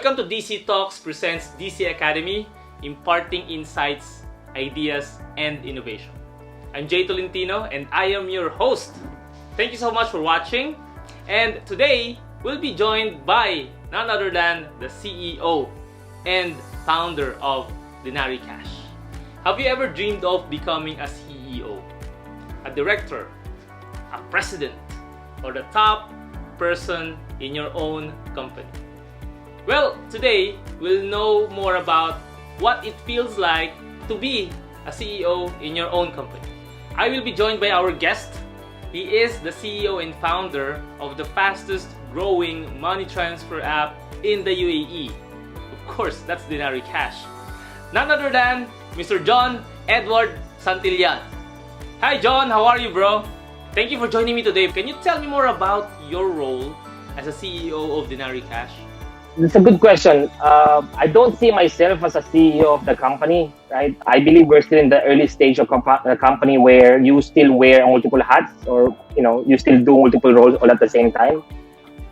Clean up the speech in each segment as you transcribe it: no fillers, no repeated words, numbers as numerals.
Welcome to DC Talks presents DC Academy Imparting Insights, Ideas, and Innovation. I'm Jay Tolentino and I am your host. Thank you so much for watching. And today, we'll be joined by none other than the CEO and founder of Denarii Cash. Have you ever dreamed of becoming a CEO, a director, a president, or the top person in your own company? Well, today we'll know more about what it feels like to be a CEO in your own company. I will be joined by our guest. He is the CEO and founder of the fastest growing money transfer app in the UAE. Of course, that's Denarii Cash. None other than Mr. Jon Santillan. Hi John, how are you, bro? Thank you for joining me today. Can you tell me more about your role as a CEO of Denarii Cash? It's a good question. I don't see myself as a CEO of the company, right? I believe we're still in the early stage of the company where you still wear multiple hats, or you still do multiple roles all at the same time.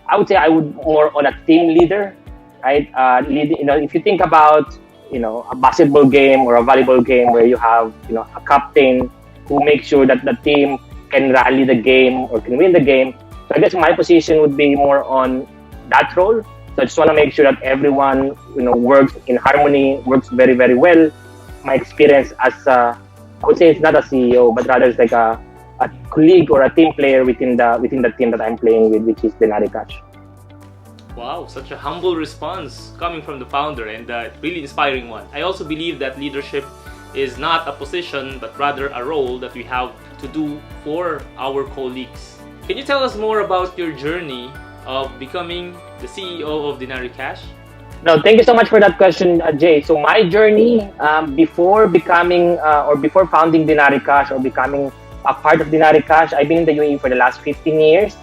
I would say I would more on a team leader, right? If you think about a basketball game or a volleyball game where you have a captain who makes sure that the team can rally the game or can win the game. So I guess my position would be more on that role. So I just want to make sure that everyone, works in harmony, works very, very well. My experience as I would say it's not a CEO, but rather it's like a colleague or a team player within the team that I'm playing with, which is Denarii Cash. Wow, such a humble response coming from the founder, and a really inspiring one. I also believe that leadership is not a position, but rather a role that we have to do for our colleagues. Can you tell us more about your journey of becoming the CEO of Denarii Cash? No, thank you so much for that question, Jay. So my journey before becoming or before founding Denarii Cash or becoming a part of Denarii Cash, I've been in the UAE for the last 15 years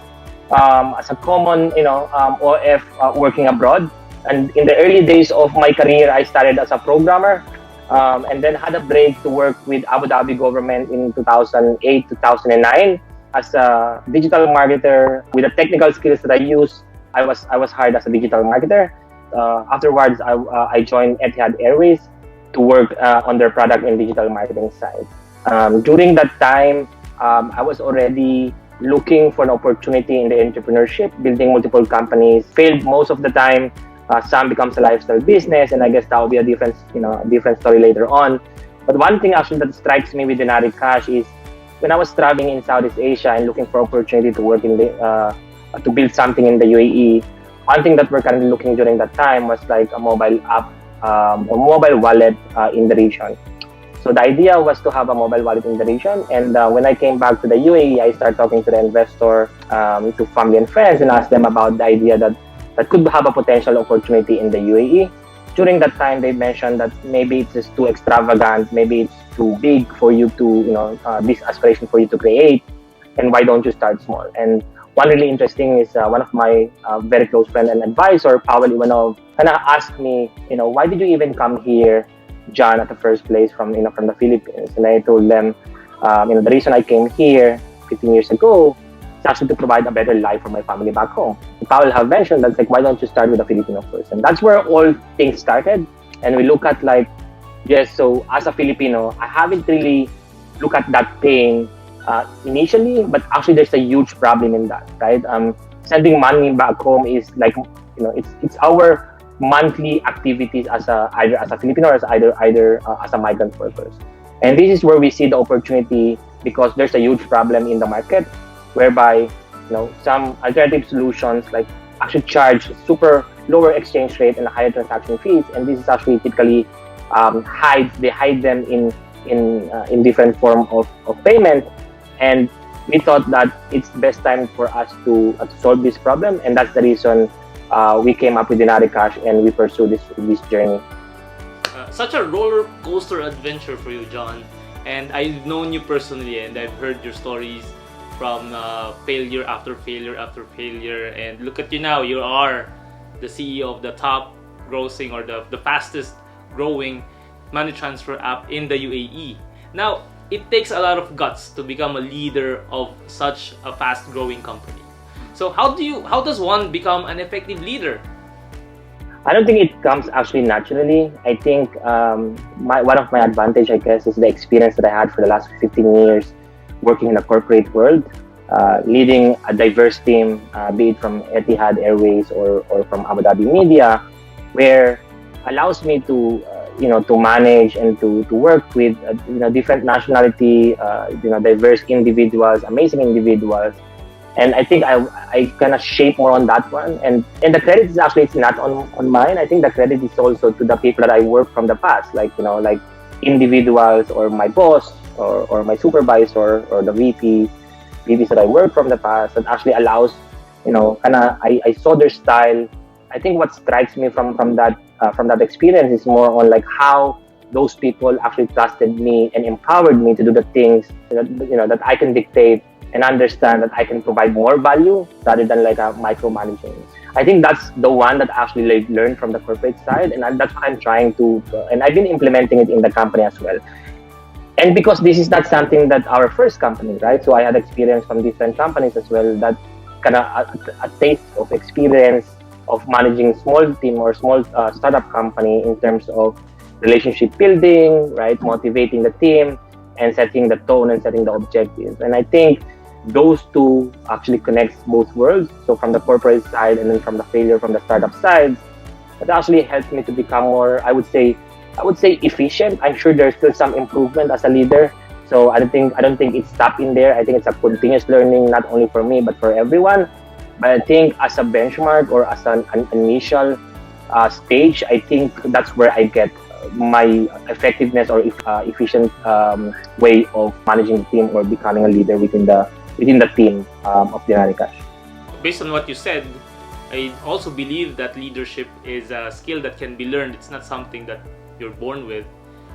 as a common, OF working abroad. And in the early days of my career, I started as a programmer and then had a break to work with Abu Dhabi government in 2008, 2009. As a digital marketer with the technical skills that I use, I was hired as a digital marketer. Afterwards, I joined Etihad Airways to work on their product and digital marketing side. During that time, I was already looking for an opportunity in the entrepreneurship, building multiple companies. Failed most of the time. Some becomes a lifestyle business, and I guess that will be a different story later on. But one thing actually that strikes me with Denarii Cash is when I was traveling in Southeast Asia and looking for opportunity to work to build something in the UAE, one thing that we're currently looking during that time was like a mobile app or mobile wallet in the region. So the idea was to have a mobile wallet in the region. And when I came back to the UAE, I started talking to the investor, to family and friends, and asked them about the idea that could have a potential opportunity in the UAE. During that time, they mentioned that maybe it's just too extravagant, maybe it's too big for you to, this aspiration for you to create, and why don't you start small? And one really interesting is one of my very close friend and advisor, Pavel Ivanov, kind of asked me, why did you even come here, John, at the first place from the Philippines? And I told them, the reason I came here 15 years ago is actually to provide a better life for my family back home. And Pavel have mentioned that's like, why don't you start with a Filipino first? And that's where all things started. And we look at so as a Filipino, I haven't really looked at that pain initially, but actually there's a huge problem in that, right? Sending money back home is like, it's our monthly activities either as a Filipino or as a migrant workers. And this is where we see the opportunity because there's a huge problem in the market whereby, some alternative solutions actually charge super lower exchange rate and higher transaction fees. And this is actually typically they hide them in different form of payment. And we thought that it's the best time for us to solve this problem, and that's the reason we came up with Denarii Cash and we pursue this journey. Such a roller coaster adventure for you, John. And I've known you personally, and I've heard your stories from failure after failure after failure. And look at you now, you are the CEO of the top grossing or the fastest growing money transfer app in the UAE. Now, it takes a lot of guts to become a leader of such a fast growing company. So how does one become an effective leader? I don't think it comes actually naturally. I think one of my advantage, I guess, is the experience that I had for the last 15 years working in the corporate world, leading a diverse team, be it from Etihad Airways or from Abu Dhabi Media, where allows me to to manage and to work with different nationality, diverse individuals, amazing individuals. And I think I kind of shape more on that one. And the credit is actually, it's not on mine. I think the credit is also to the people that I work from the past, like like individuals or my boss or my supervisor or the VPs that I work from the past, that actually allows, kind of, I saw their style. I think what strikes me from that experience is more on like how those people actually trusted me and empowered me to do the things that I can dictate and understand that I can provide more value rather than like a micromanaging. I think that's the one that actually like learned from the corporate side, and that's what I'm trying to, and I've been implementing it in the company as well. And because this is not something that our first company, right? So I had experience from different companies as well, that kind of a taste of experience of managing small team or small startup company in terms of relationship building, right? Motivating the team and setting the tone and setting the objectives. And I think those two actually connects both worlds. So from the corporate side and then from the failure from the startup side, it actually helped me to become more, I would say efficient. I'm sure there's still some improvement as a leader. So I don't think it's stopped in there. I think it's a continuous learning, not only for me, but for everyone. But I think as a benchmark or as an initial stage, I think that's where I get my effectiveness or efficient way of managing the team or becoming a leader within the team of Denarii Cash. Based on what you said, I also believe that leadership is a skill that can be learned. It's not something that you're born with.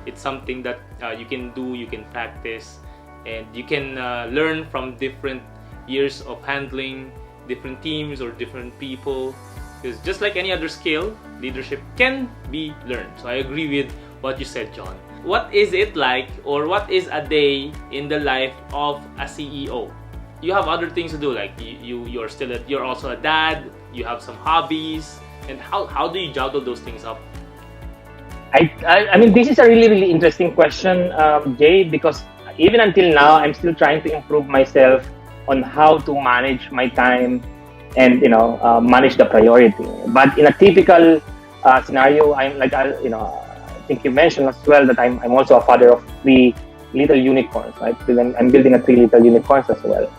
It's something that you can do, you can practice, and you can learn from different years of handling different teams or different people. Because just like any other skill, leadership can be learned. So I agree with what you said, John. What is it like, or what is a day in the life of a CEO? You have other things to do, like you're also a dad, you have some hobbies, and how do you juggle those things up? I mean, this is a really, really interesting question, Jay, because even until now, I'm still trying to improve myself on how to manage my time and manage the priority. But in a typical scenario, I'm like, I think you mentioned as well that I'm also a father of 3 little unicorns, right? I'm building a 3 little unicorns as well.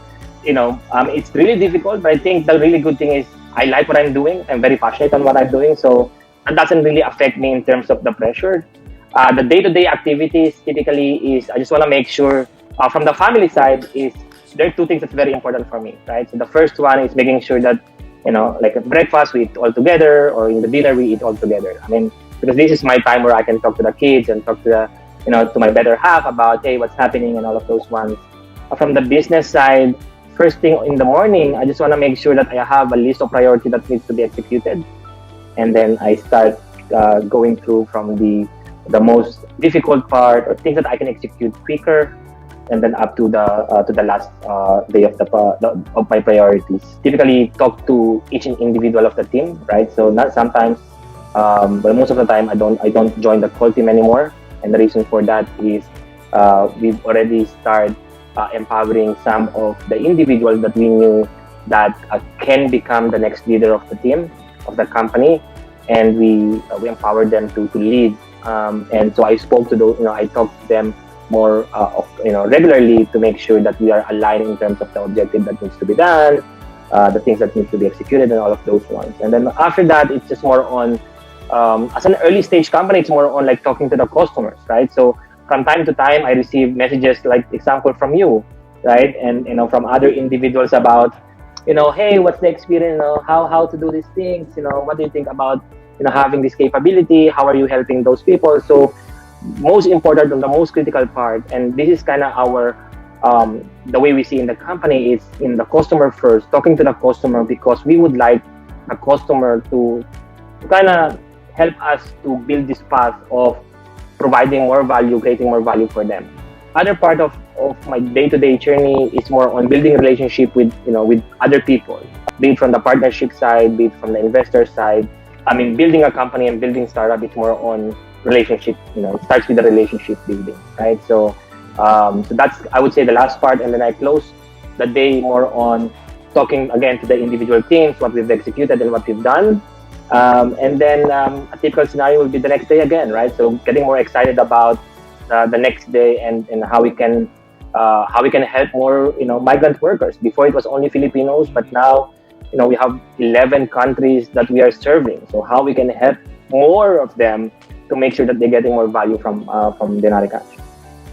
It's really difficult, but I think the really good thing is I like what I'm doing. I'm very passionate on what I'm doing, so that doesn't really affect me in terms of the pressure. The day-to-day activities typically is I just want to make sure from the family side is there are 2 things that's very important for me, right? So the first one is making sure that like at breakfast we eat all together, or in the dinner we eat all together. I mean, because this is my time where I can talk to the kids and talk to to my better half about, hey, what's happening and all of those ones. From the business side, first thing in the morning, I just want to make sure that I have a list of priority that needs to be executed, and then I start going through from the most difficult part or things that I can execute quicker, and then up to the last day of my priorities. Typically, talk to each individual of the team, right? So not sometimes, but most of the time, I don't join the call team anymore, and the reason for that is we've already started empowering some of the individuals that we knew that can become the next leader of the team, of the company, and we empowered them to lead. And so I spoke to those, I talked to them more regularly to make sure that we are aligned in terms of the objective that needs to be done, the things that need to be executed, and all of those ones. And then after that, it's just more on, as an early stage company, it's more on like talking to the customers, right? So from time to time, I receive messages like example from you, right? And from other individuals about, hey, what's the experience? How to do these things? What do you think about having this capability? How are you helping those people? So most important and the most critical part, and this is kind of our the way we see in the company, is in the customer first, talking to the customer, because we would like a customer to kind of help us to build this path of providing more value, creating more value for them. Other part of my day-to-day journey is more on building relationship with with other people, be it from the partnership side, be it from the investor side. building a company and building startup, it's more on relationship. It starts with the relationship building, right? So that's, I would say, the last part, and then I close the day more on talking again to the individual teams, what we've executed and what we've done. And then a typical scenario will be the next day again, right? So getting more excited about the next day and how we can help more migrant workers. Before it was only Filipinos, but now we have 11 countries that we are serving. So how we can help more of them to make sure that they're getting more value from Denarii Cash.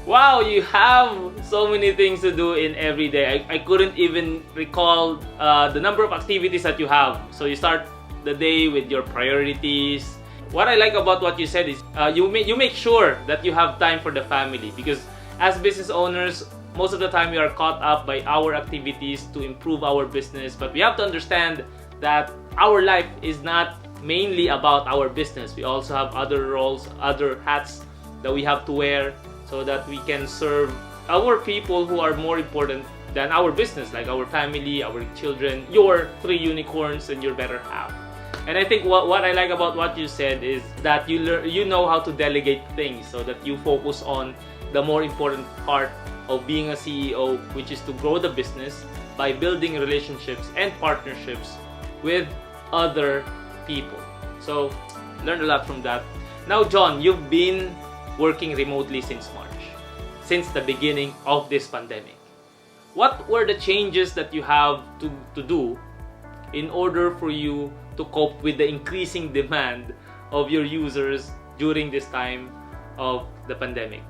Wow, you have so many things to do in every day. I couldn't even recall the number of activities that you have. So you start the day with your priorities. What I like about what you said is you make sure that you have time for the family, because as business owners, most of the time we are caught up by our activities to improve our business. But we have to understand that our life is not mainly about our business. We also have other roles, other hats that we have to wear, so that we can serve our people who are more important than our business, like our family, our children, your 3 unicorns, and your better half. And I think what I like about what you said is that you know how to delegate things, so that you focus on the more important part of being a CEO, which is to grow the business by building relationships and partnerships with other people. So learned a lot from that. Now, John, you've been working remotely since March, since the beginning of this pandemic. What were the changes that you have to do in order for you to cope with the increasing demand of your users during this time of the pandemic?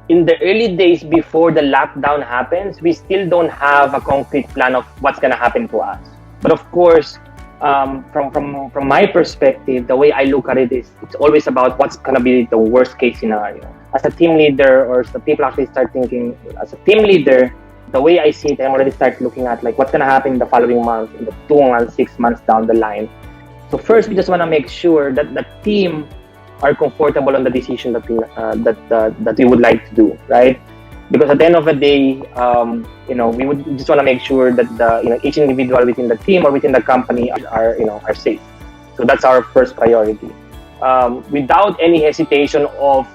In the early days before the lockdown happens, we still don't have a concrete plan of what's going to happen to us. But of course, from my perspective, the way I look at it is it's always about what's going to be the worst case scenario. As a team leader, or the people actually start thinking, as a team leader, the way I see it, I'm already start looking at like what's going to happen in the following month, in the 2 months, 6 months down the line. So first, we just want to make sure that the team are comfortable on the decision that we would like to do, right? Because at the end of the day, we would just want to make sure that each individual within the team or within the company are safe. So that's our first priority. Without any hesitation of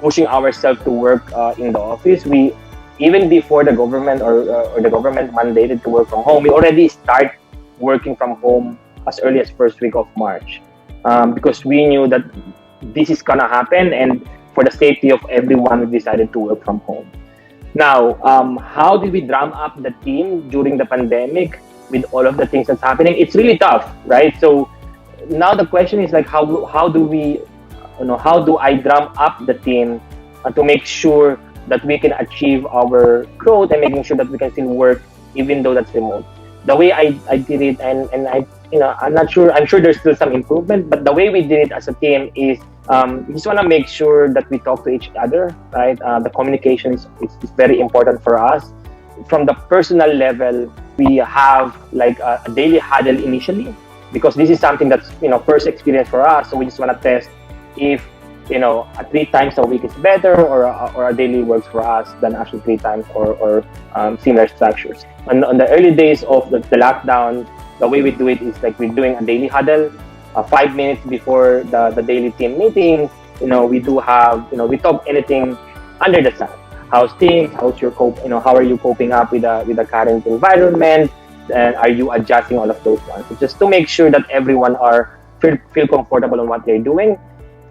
pushing ourselves to work in the office, we even before the government or the government mandated to work from home, we already start working from home as early as first week of March, because we knew that this is gonna happen, and for the safety of everyone, we decided to work from home. Now, how did we drum up the team during the pandemic with all of the things that's happening? It's really tough, right? So now the question is like, how do I drum up the team to make sure that we can achieve our growth and making sure that we can still work even though that's remote? The way I did it, and I'm sure there's still some improvement, but the way we did it as a team is we just want to make sure that we talk to each other, right? The communication is very important for us. From the personal level, we have like a daily huddle initially, because this is something that's first experience for us. So we just want to test if 3 times a week is better, or a daily works for us than actually 3 times or similar structures. On the early days of the lockdown, the way we do it is like we're doing a daily huddle 5 minutes before the daily team meeting. We do have we talk anything under the sun. How's things? How's your how are you coping up with the current environment? And are you adjusting all of those ones? So just to make sure that everyone feel comfortable on what they're doing.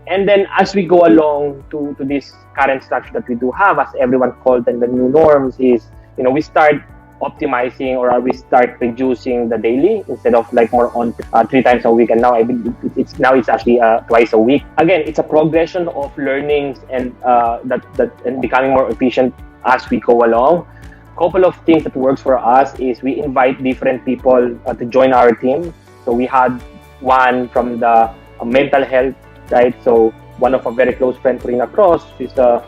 And then as we go along to this current structure that we do have, as everyone called them the new norms, is we start optimizing, or we start reducing the daily instead of like more on 3 times a week. And now it's actually twice a week. Again, it's a progression of learnings and and becoming more efficient as we go along. Couple of things that works for us is we invite different people to join our team. So we had one from the mental health, right? So one of our very close friends, Corina Cross, she's a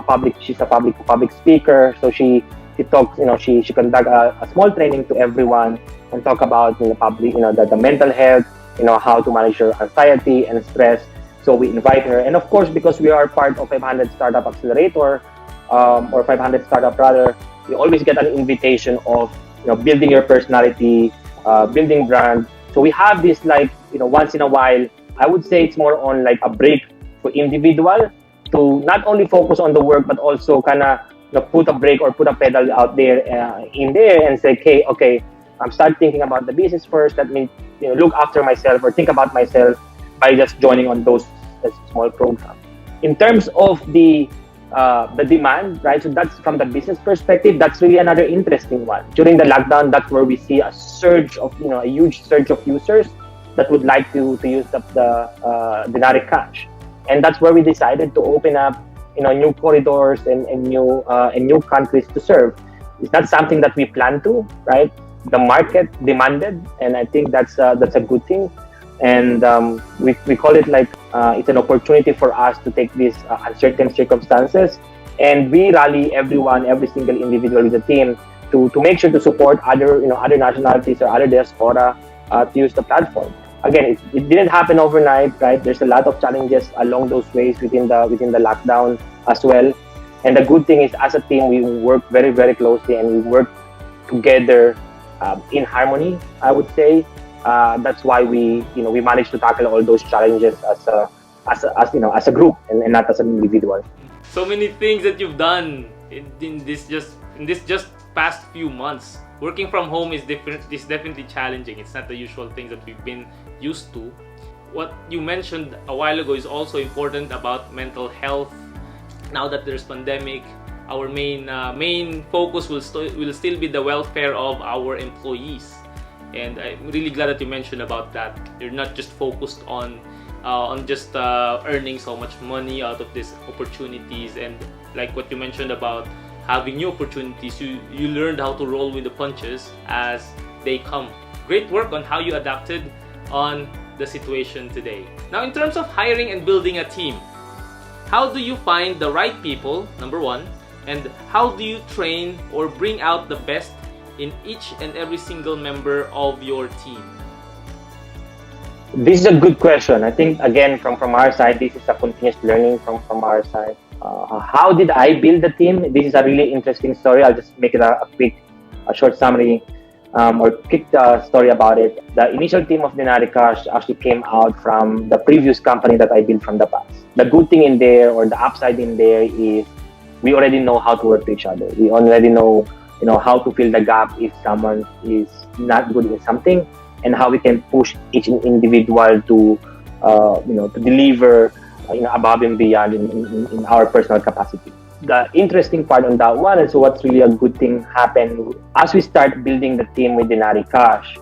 public speaker. So she talks, she conduct a small training to everyone and talk about the mental health, how to manage your anxiety and stress. So we invite her, and of course, because we are part of 500 Startup Accelerator, or 500 Startup rather, we always get an invitation of building your personality, building brand. So we have this once in a while I would say it's more on like a break for individual to not only focus on the work, but also kind of put a break or put a pedal out there in there and say, okay, I'm start thinking about the business first. Let me look after myself or think about myself by just joining on those small programs. In terms of the demand, right? So that's from the business perspective. That's really another interesting one. During the lockdown, that's where we see a surge of a huge surge of users that would like to use the Denarii Cash, and that's where we decided to open up new corridors and new countries to serve. It's not something that we planned to, right? The market demanded, and I think that's a good thing. And we call it like it's an opportunity for us to take these uncertain circumstances, and we rally everyone, every single individual with the team to make sure to support other nationalities or other diaspora to use the platform. Again, it didn't happen overnight, right? There's a lot of challenges along those ways within the lockdown as well. And the good thing is, as a team, we work very, very closely and we work together in harmony, I would say. That's why we managed to tackle all those challenges as a group and not as an individual. So many things that you've done in this just past few months. Working from home is definitely challenging. It's not the usual things that we've been used to. What you mentioned a while ago is also important about mental health. Now that there's pandemic, our main focus will still be the welfare of our employees. And I'm really glad that you mentioned about that. You're not just focused on just earning so much money out of these opportunities, and like what you mentioned about having new opportunities, you learned how to roll with the punches as they come. Great work on how you adapted on the situation today. Now, in terms of hiring and building a team, how do you find the right people, number one, and how do you train or bring out the best in each and every single member of your team? This is a good question. I think, again, from our side, this is a continuous learning from our side. How did I build the team? This is a really interesting story. I'll just make it a short summary or quick story about it. The initial team of Denarii Cash actually came out from the previous company that I built from the past. The good thing in there, or the upside in there, is we already know how to work with each other. We already know how to fill the gap if someone is not good in something, and how we can push each individual to deliver above and beyond in our personal capacity. The interesting part on that one is what's really a good thing happened as we start building the team with Denarii Cash.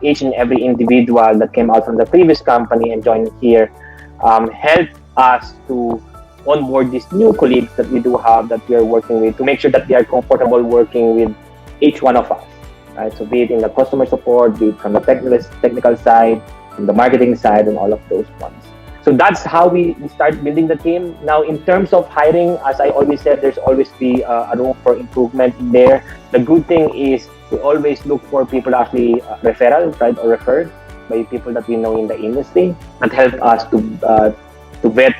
Each and every individual that came out from the previous company and joined here helped us to onboard these new colleagues that we do have, that we are working with, to make sure that they are comfortable working with each one of us. Right? So be it in the customer support, be it from the technical side, from the marketing side, and all of those ones. So that's how we start building the team. Now, in terms of hiring, as I always said, there's always be a room for improvement in there. The good thing is we always look for people actually referral, right, or referred by people that we know in the industry, that help us to vet,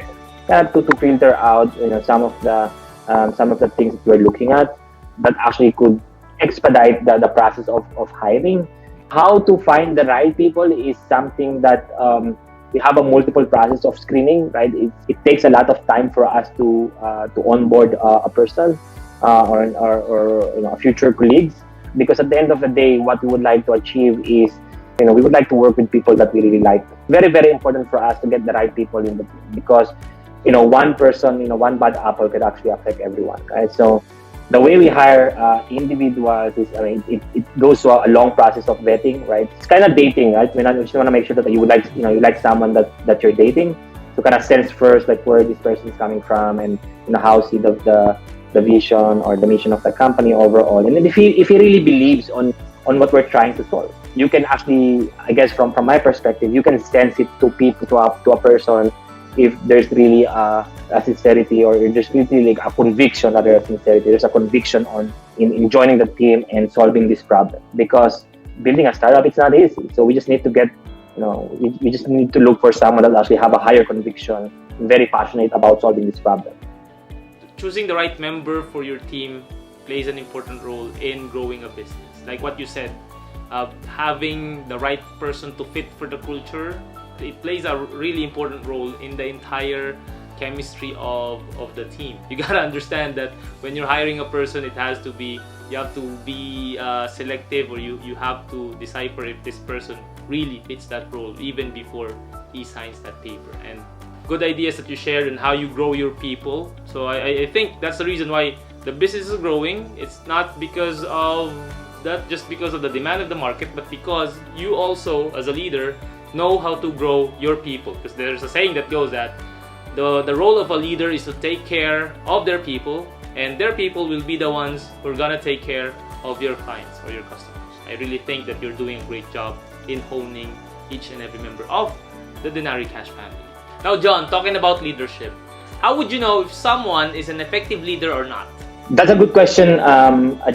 to filter out some of the things that we're looking at that actually could expedite the process of hiring. How to find the right people is something that we have a multiple process of screening, right? It takes a lot of time for us to onboard a person or future colleagues, because at the end of the day, what we would like to achieve is we would like to work with people that we really like. Very, very important for us to get the right people in the team, because one person, one bad apple could actually affect everyone, right? So the way we hire individuals is, it goes through a long process of vetting, right? It's kind of dating, right? We just want to make sure that you like someone that you're dating. So kind of sense first, like, where this person is coming from, and how see the vision or the mission of the company overall. And then if he really believes on what we're trying to solve, you can actually, I guess, from my perspective, you can sense it to a person if there's really a sincerity, or there's really like a conviction, rather than sincerity. There's a conviction in joining the team and solving this problem, because building a startup, it's not easy. So we just need to get, we just need to look for someone that actually have a higher conviction, very passionate about solving this problem. Choosing the right member for your team plays an important role in growing a business. Like what you said, having the right person to fit for the culture it plays a really important role in the entire chemistry of the team. You gotta understand that when you're hiring a person, you have to be selective, or you have to decipher if this person really fits that role even before he signs that paper. And good ideas that you shared and how you grow your people. So I think that's the reason why the business is growing. It's not because of that, just because of the demand of the market, but because you also, as a leader, know how to grow your people. Because there's a saying that goes that the role of a leader is to take care of their people, and their people will be the ones who are gonna take care of your clients or your customers. I really think that you're doing a great job in honing each and every member of the Denarii Cash family. Now, John, talking about leadership, how would you know if someone is an effective leader or not? That's a good question,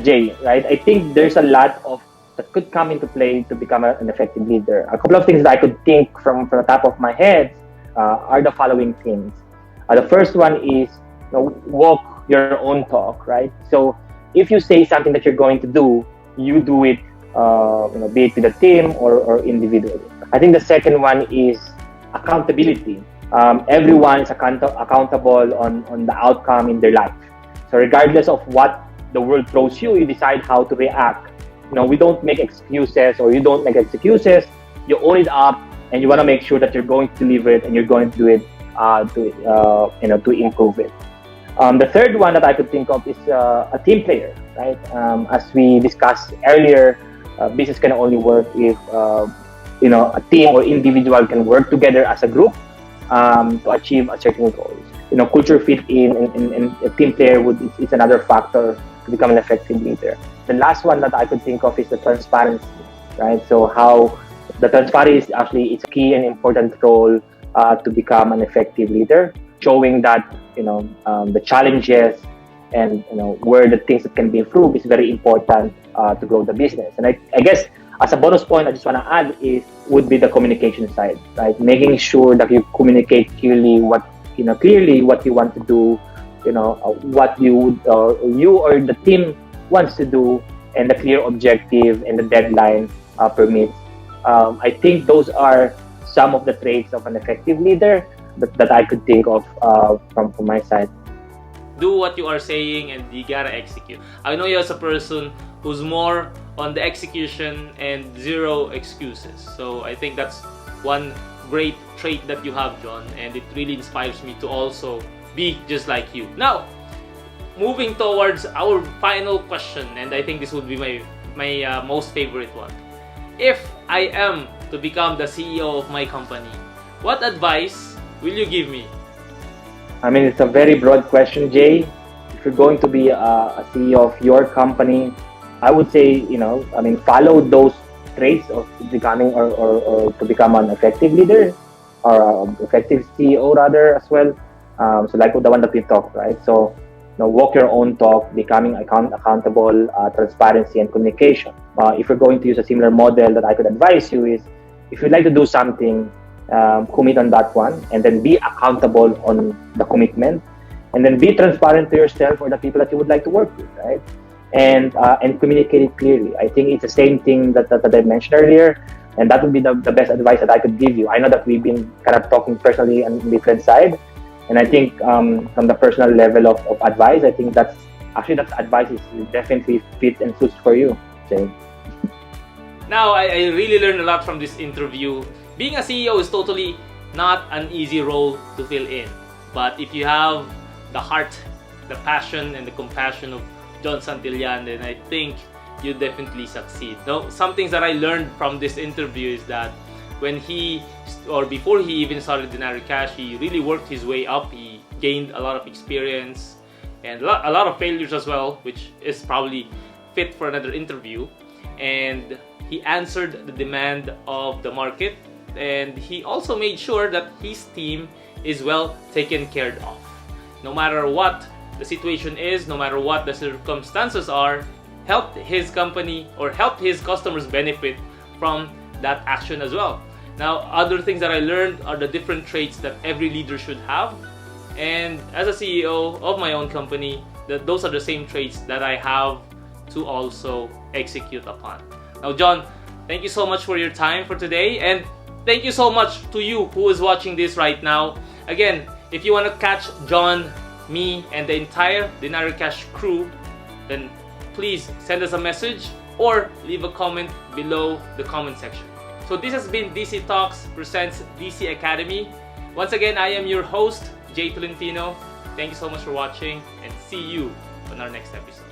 Jay, right? I think there's a lot of that could come into play to become an effective leader. A couple of things that I could think from the top of my head are the following things. The first one is, walk your own talk, right? So if you say something that you're going to do, you do it, be it with a team or individually. I think the second one is accountability. Everyone is accountable on the outcome in their life. So regardless of what the world throws you, you decide how to react. We don't make excuses, or you don't make excuses. You own it up, and you want to make sure that you're going to deliver it and you're going to do it to improve it. The third one that I could think of is a team player, right? As we discussed earlier, business can only work if a team or individual can work together as a group to achieve a certain goal. Culture fit in a team player is another factor to become an effective leader. The last one that I could think of is the transparency, right? So how the transparency is a key and important role to become an effective leader, showing that the challenges and where the things that can be improved is very important to grow the business. And I guess as a bonus point, I just want to add would be the communication side, right? Making sure that you communicate clearly what you want to do, what you or the team wants to do, and the clear objective and the deadline permits. I think those are some of the traits of an effective leader that I could think of from my side. Do what you are saying, and you gotta execute. I know you as a person who's more on the execution and zero excuses. So I think that's one great trait that you have, John, and it really inspires me to also be just like you. Now, moving towards our final question, and I think this would be my most favorite one. If I am to become the CEO of my company, what advice will you give me? I mean, it's a very broad question, Jay. If you're going to be a CEO of your company, I would say, follow those traits of becoming or to become an effective leader or effective CEO rather as well. So like the one that we talked, right? So, walk your own talk, becoming accountable, transparency, and communication. If you're going to use a similar model that I could advise you is, if you'd like to do something, commit on that one, and then be accountable on the commitment, and then be transparent to yourself or the people that you would like to work with, right? And communicate it clearly. I think it's the same thing that I mentioned earlier, and that would be the best advice that I could give you. I know that we've been kind of talking personally on different side, and I think from the personal level of advice, I think that advice is definitely fits and suits for you, Jay. Now, I really learned a lot from this interview. Being a CEO is totally not an easy role to fill in. But if you have the heart, the passion, and the compassion of Jon Santillan, then I think you definitely succeed. Now, some things that I learned from this interview is that before he even started Denarii Cash, he really worked his way up. He gained a lot of experience and a lot of failures as well, which is probably fit for another interview. And he answered the demand of the market, and he also made sure that his team is well taken care of. No matter what the situation is, no matter what the circumstances are, helped his company or helped his customers benefit from that action as well. Now, other things that I learned are the different traits that every leader should have. And as a CEO of my own company, those are the same traits that I have to also execute upon. Now, John, thank you so much for your time for today, and thank you so much to you who is watching this right now. Again, if you want to catch John, me, and the entire Denarii Cash crew, then please send us a message or leave a comment below the comment section. So this has been DC Talks presents DC Academy. Once again, I am your host, Jay Tolentino. Thank you so much for watching, and see you on our next episode.